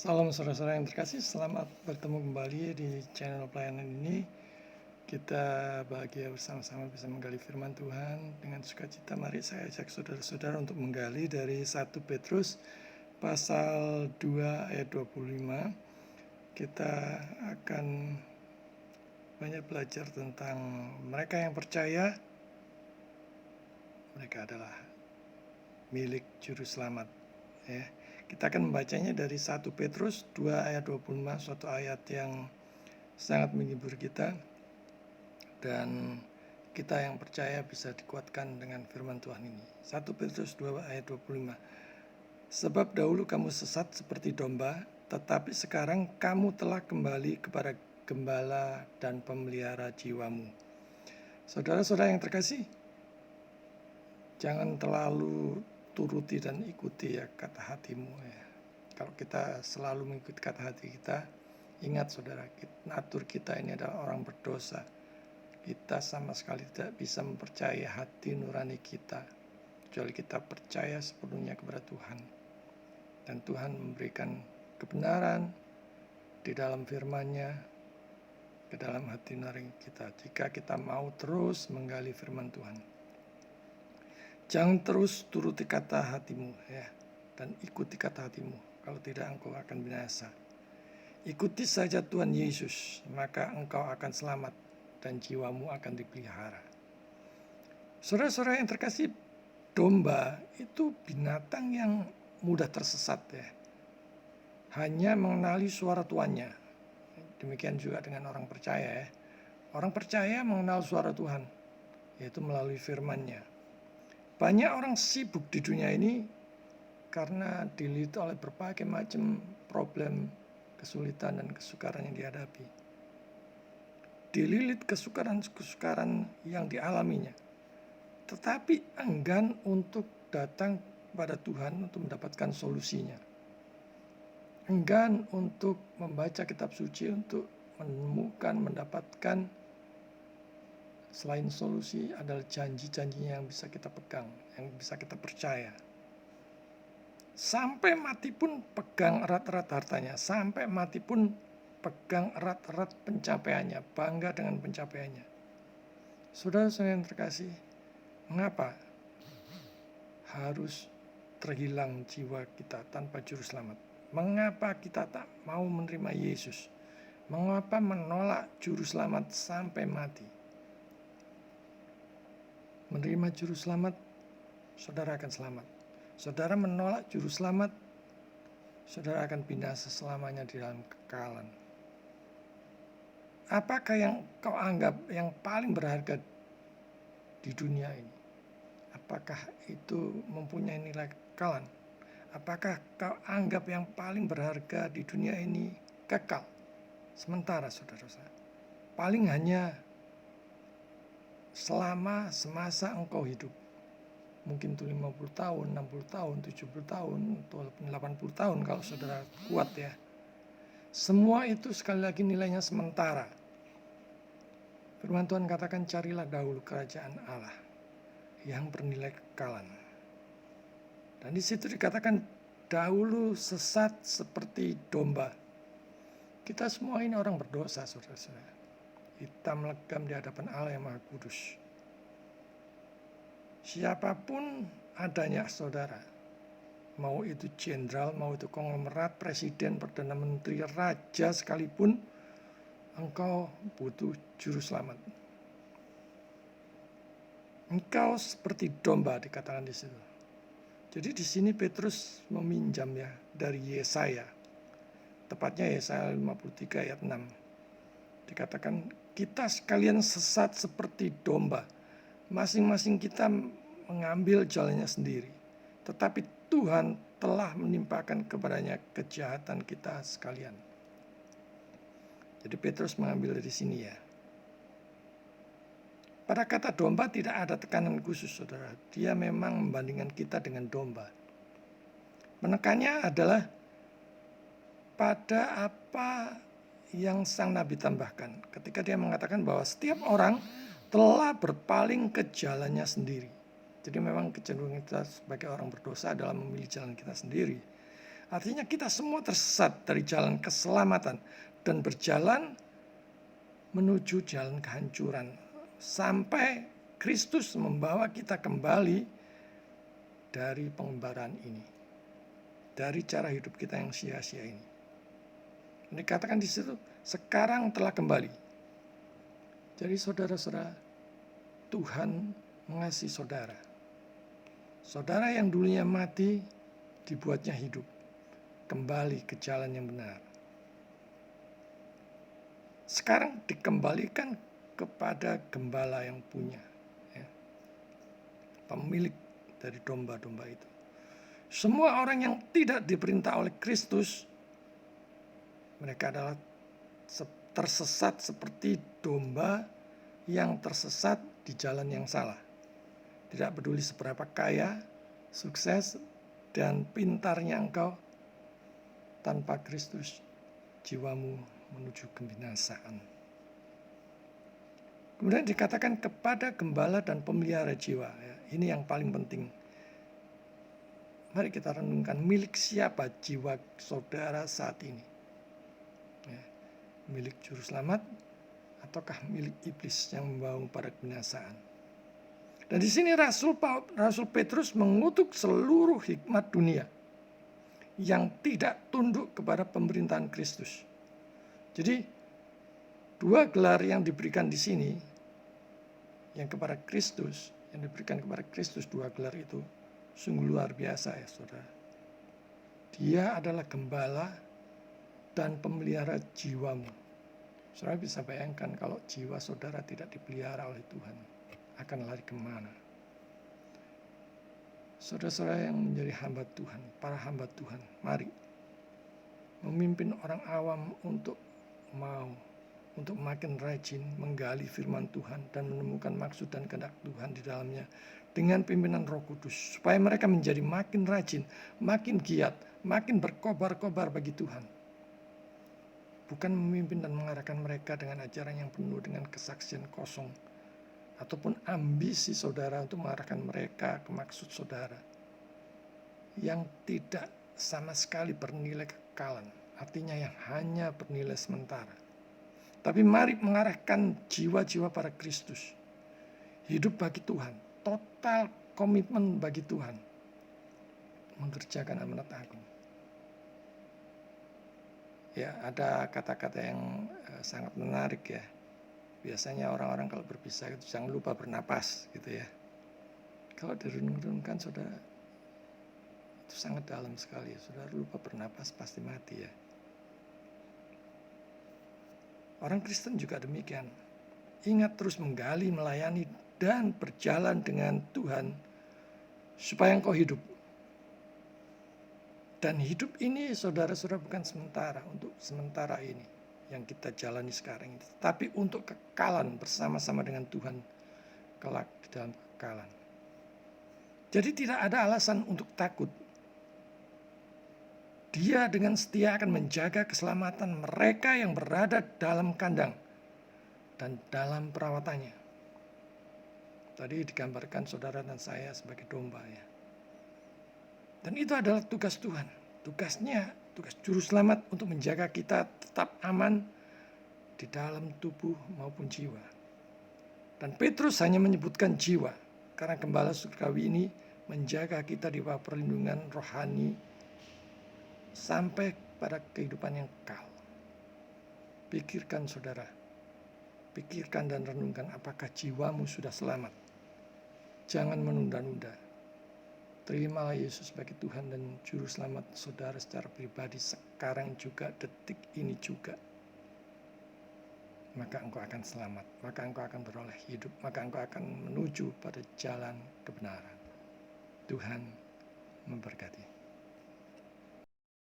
Salam saudara-saudara yang terkasih, selamat bertemu kembali di channel pelayanan ini. Kita bahagia bersama-sama bisa menggali firman Tuhan dengan sukacita. Mari saya ajak saudara-saudara untuk menggali dari 1 Petrus pasal 2 ayat 25. Kita akan banyak belajar tentang mereka yang percaya, mereka adalah milik juru selamat. Ya. Kita akan membacanya dari 1 Petrus 2 ayat 25, suatu ayat yang sangat menghibur kita. Dan kita yang percaya bisa dikuatkan dengan firman Tuhan ini. 1 Petrus 2 ayat 25. Sebab dahulu kamu sesat seperti domba, tetapi sekarang kamu telah kembali kepada gembala dan pemelihara jiwamu. Saudara-saudara yang terkasih, jangan terlalu turuti dan ikuti ya kata hatimu ya. Kalau kita selalu mengikuti kata hati kita, ingat saudara, natur kita ini adalah orang berdosa. Kita sama sekali tidak bisa mempercayai hati nurani kita, kecuali kita percaya sepenuhnya kepada Tuhan. Dan Tuhan memberikan kebenaran di dalam firman-Nya ke dalam hati nurani kita, jika kita mau terus menggali firman Tuhan. Jangan terus turuti kata hatimu ya, dan ikuti kata hatimu. Kalau tidak engkau akan binasa. Ikuti saja Tuhan Yesus, maka engkau akan selamat dan jiwamu akan dipelihara. Saudara-saudara yang terkasih, domba itu binatang yang mudah tersesat ya. Hanya mengenali suara tuannya. Demikian juga dengan orang percaya ya. Orang percaya mengenal suara Tuhan, yaitu melalui firman-Nya. Banyak orang sibuk di dunia ini karena dililit oleh berbagai macam problem, kesulitan dan kesukaran yang dihadapi. Dililit kesukaran yang dialaminya, tetapi enggan untuk datang kepada Tuhan untuk mendapatkan solusinya. Enggan untuk membaca kitab suci untuk menemukan, mendapatkan selain solusi adalah janji-janjinya yang bisa kita pegang, yang bisa kita percaya. Sampai mati pun pegang erat-erat hartanya, sampai mati pun pegang erat-erat pencapaiannya, bangga dengan pencapaiannya. Saudara-saudara yang terkasih, mengapa harus terhilang jiwa kita tanpa juru selamat? Mengapa kita tak mau menerima Yesus? Mengapa menolak juru selamat sampai mati? Menerima juru selamat, saudara akan selamat. Saudara menolak juru selamat, saudara akan binasa selamanya di dalam kekekalan. Apakah yang kau anggap yang paling berharga di dunia ini? Apakah itu mempunyai nilai kekekalan? Apakah kau anggap yang paling berharga di dunia ini kekal? Sementara saudara-saudara, paling hanya selama semasa engkau hidup. Mungkin itu 50 tahun, 60 tahun, 70 tahun, atau 80 tahun kalau saudara kuat ya. Semua itu sekali lagi nilainya sementara. Firman Tuhan katakan, carilah dahulu kerajaan Allah yang bernilai kekekalan. Dan di situ dikatakan dahulu sesat seperti domba. Kita semua ini orang berdosa saudara-saudara. Hitam legam di hadapan Allah yang Maha Kudus. Siapapun adanya saudara, mau itu jenderal, mau itu konglomerat, presiden, perdana menteri, raja sekalipun, engkau butuh juru selamat. Engkau seperti domba dikatakan di situ. Jadi di sini Petrus meminjam ya dari Yesaya. Tepatnya Yesaya 53 ayat 6. Dikatakan kita sekalian sesat seperti domba. Masing-masing kita mengambil jalannya sendiri. Tetapi Tuhan telah menimpakan kepadanya kejahatan kita sekalian. Jadi Petrus mengambil dari sini ya. Pada kata domba tidak ada tekanan khusus saudara. Dia memang membandingkan kita dengan domba. Menekannya adalah pada apa yang sang nabi tambahkan. Ketika dia mengatakan bahwa setiap orang telah berpaling ke jalannya sendiri. Jadi memang kecenderungan kita sebagai orang berdosa adalah memilih jalan kita sendiri. Artinya kita semua tersesat dari jalan keselamatan dan berjalan menuju jalan kehancuran. Sampai Kristus membawa kita kembali dari pengembaraan ini. Dari cara hidup kita yang sia-sia ini. Dikatakan di situ, sekarang telah kembali. Jadi saudara-saudara, Tuhan mengasihi saudara. Saudara yang dulunya mati, dibuatnya hidup. Kembali ke jalan yang benar. Sekarang dikembalikan kepada gembala yang punya. Ya. Pemilik dari domba-domba itu. Semua orang yang tidak diperintah oleh Kristus, mereka adalah tersesat seperti domba yang tersesat di jalan yang salah. Tidak peduli seberapa kaya, sukses, dan pintarnya engkau, tanpa Kristus jiwamu menuju kebinasaan. Kemudian dikatakan kepada gembala dan pemelihara jiwa. Ya, ini yang paling penting. Mari kita renungkan, milik siapa jiwa saudara saat ini? Ya, milik juru selamat ataukah milik iblis yang membawa pada kebinasaan? Dan di sini Rasul Petrus mengutuk seluruh hikmat dunia yang tidak tunduk kepada pemerintahan Kristus. Jadi dua gelar yang diberikan di sini, yang kepada Kristus, yang diberikan kepada Kristus, dua gelar itu sungguh luar biasa ya saudara. Dia adalah gembala dan pemelihara jiwamu. Saudara bisa bayangkan kalau jiwa saudara tidak dipelihara oleh Tuhan, akan lari kemana? Saudara-saudara yang menjadi hamba Tuhan, para hamba Tuhan, mari memimpin orang awam untuk makin rajin menggali firman Tuhan dan menemukan maksud dan kehendak Tuhan di dalamnya dengan pimpinan Roh Kudus, supaya mereka menjadi makin rajin, makin giat, makin berkobar-kobar bagi Tuhan. Bukan memimpin dan mengarahkan mereka dengan ajaran yang penuh dengan kesaksian kosong, ataupun ambisi saudara untuk mengarahkan mereka ke maksud saudara yang tidak sama sekali bernilai kekalan, artinya yang hanya bernilai sementara. Tapi mari mengarahkan jiwa-jiwa pada Kristus, hidup bagi Tuhan, total komitmen bagi Tuhan, mengerjakan amanat agung. Ya, ada kata-kata yang sangat menarik ya. Biasanya orang-orang kalau berpisah itu jangan lupa bernapas gitu ya. Kalau direnung-renungkan saudara, itu sangat dalam sekali. Saudara lupa bernapas pasti mati ya. Orang Kristen juga demikian. Ingat terus menggali, melayani, dan berjalan dengan Tuhan supaya engkau hidup. Dan hidup ini saudara-saudara bukan sementara, untuk sementara ini yang kita jalani sekarang ini. Tapi untuk kekekalan bersama-sama dengan Tuhan kelak di dalam kekekalan. Jadi tidak ada alasan untuk takut. Dia dengan setia akan menjaga keselamatan mereka yang berada dalam kandang dan dalam perawatannya. Tadi digambarkan saudara dan saya sebagai domba ya. Dan itu adalah tugas Tuhan. Tugasnya, tugas juru selamat untuk menjaga kita tetap aman di dalam tubuh maupun jiwa. Dan Petrus hanya menyebutkan jiwa, karena gembala surgawi ini menjaga kita di bawah perlindungan rohani sampai pada kehidupan yang kekal. Pikirkan saudara, pikirkan dan renungkan apakah jiwamu sudah selamat. Jangan menunda-nunda. Terimalah Yesus sebagai Tuhan dan Juru Selamat saudara secara pribadi sekarang juga, detik ini juga. Maka engkau akan selamat, maka engkau akan beroleh hidup, maka engkau akan menuju pada jalan kebenaran. Tuhan memberkati.